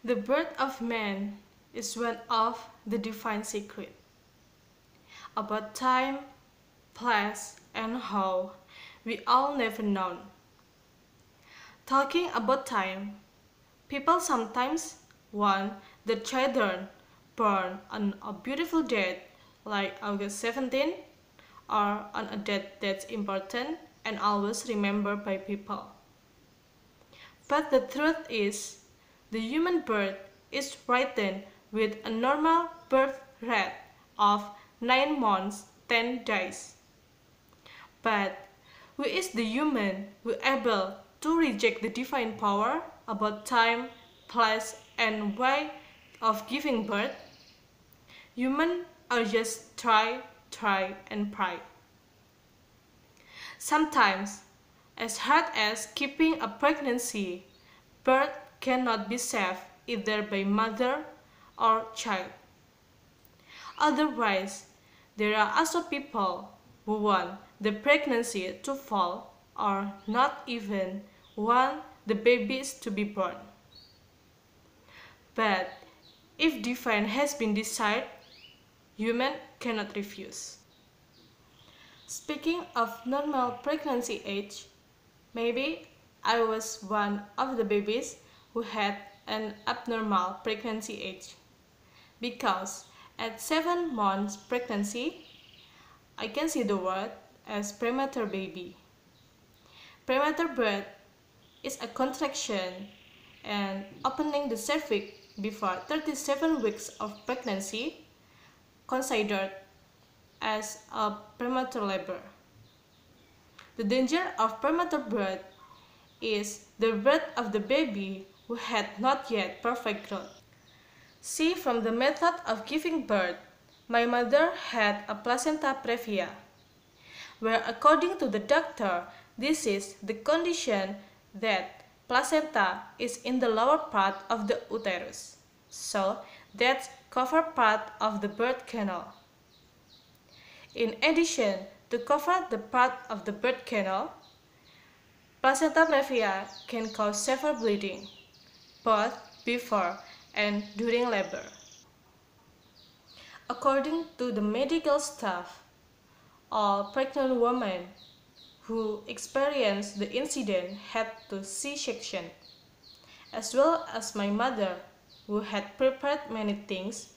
The birth of man is one of the divine secrets. About time, place, and how, we all never known. Talking about time, people sometimes want the children born on a beautiful date like August 17 or on a date that's important and always remembered by people. But the truth is, the human birth is written with a normal birth rate of 9 months 10 days. But who is the human who able to reject the divine power about time, place, and way of giving birth? Humans are just try, and pray. Sometimes, as hard as keeping a pregnancy, birth cannot be saved either by mother or child. Otherwise, there are also people who want the pregnancy to fall or not even want the babies to be born. But if divine has been decided, human cannot refuse. Speaking of normal pregnancy age, maybe I was one of the babies who had an abnormal pregnancy age. Because at 7 months pregnancy, I can see the word as premature baby. Premature birth is a contraction and opening the cervix before 37 weeks of pregnancy, considered as a premature labor. The danger of premature birth is the birth of the baby who had not yet perfect growth. See, from the method of giving birth, my mother had a placenta previa, where according to the doctor, this is the condition that placenta is in the lower part of the uterus, so that's cover part of the birth canal. In addition to cover the part of the birth canal, placenta previa can cause severe bleeding, both before and during labor. According to the medical staff, all pregnant women who experienced the incident had to C-section, as well as my mother, who had prepared many things,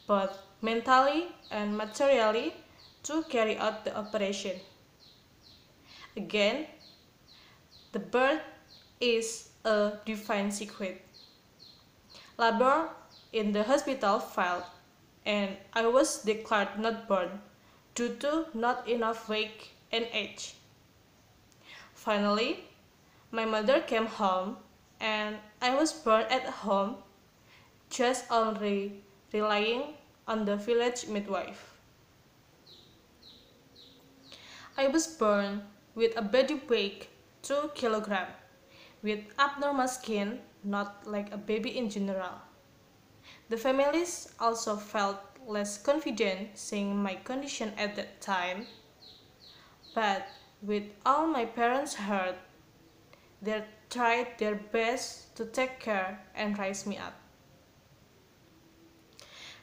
both mentally and materially, to carry out the operation. Again, the birth is a divine secret. Labor in the hospital failed, and I was declared not born due to not enough weight and age. Finally, my mother came home, and I was born at home, just only relying on the village midwife. I was born with a body weight 2 kilograms, with abnormal skin, not like a baby in general. The families also felt less confident seeing my condition at that time, but with all my parents heard, they tried their best to take care and raise me up.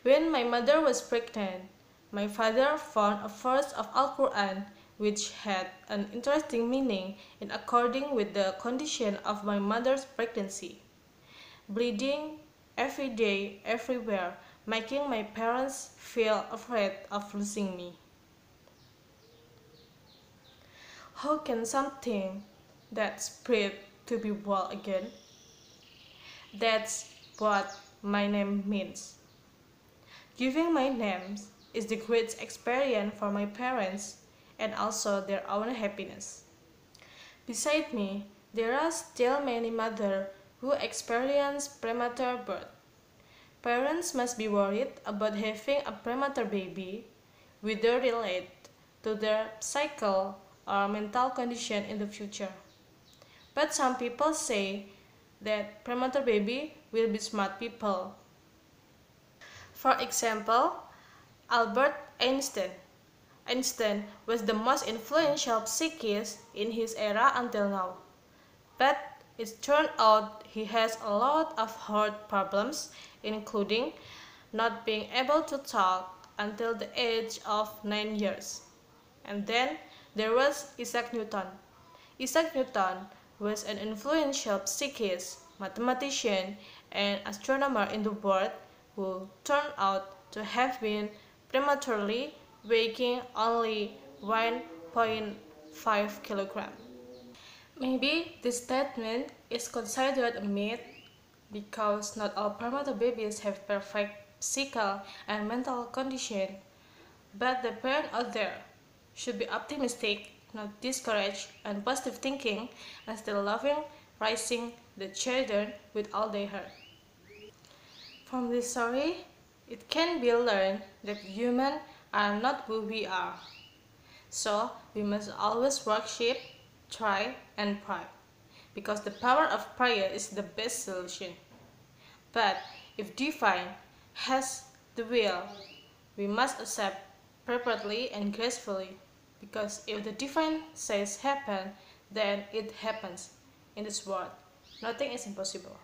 When my mother was pregnant, my father found a verse of Al-Quran which had an interesting meaning in according with the condition of my mother's pregnancy. Bleeding every day, everywhere, making my parents feel afraid of losing me. How can something that's bred to be well again? That's what my name means. Giving my name is the great experience for my parents and also their own happiness. Beside me, there are still many mothers who experience premature birth. Parents must be worried about having a premature baby, whether related to their psychical or mental condition in the future. But some people say that premature baby will be smart people. For example, Albert Einstein. Einstein was the most influential psychist in his era until now. But It turned out he has a lot of heart problems, including not being able to talk until the age of 9 years. And then there was Isaac Newton. Isaac Newton was an influential psychist, mathematician, and astronomer in the world who turned out to have been prematurely weighing only 1.5 kilograms. Maybe this statement is considered a myth because not all premature babies have perfect physical and mental condition, but the parents out there should be optimistic, not discouraged, and positive thinking, and still loving raising the children with all they heard. From this story, it can be learned that humans are not who we are. So we must always worship, try, and pray, because the power of prayer is the best solution. But if divine has the will, we must accept properly and gracefully, because if the divine says happen, then it happens. In this world, nothing is impossible.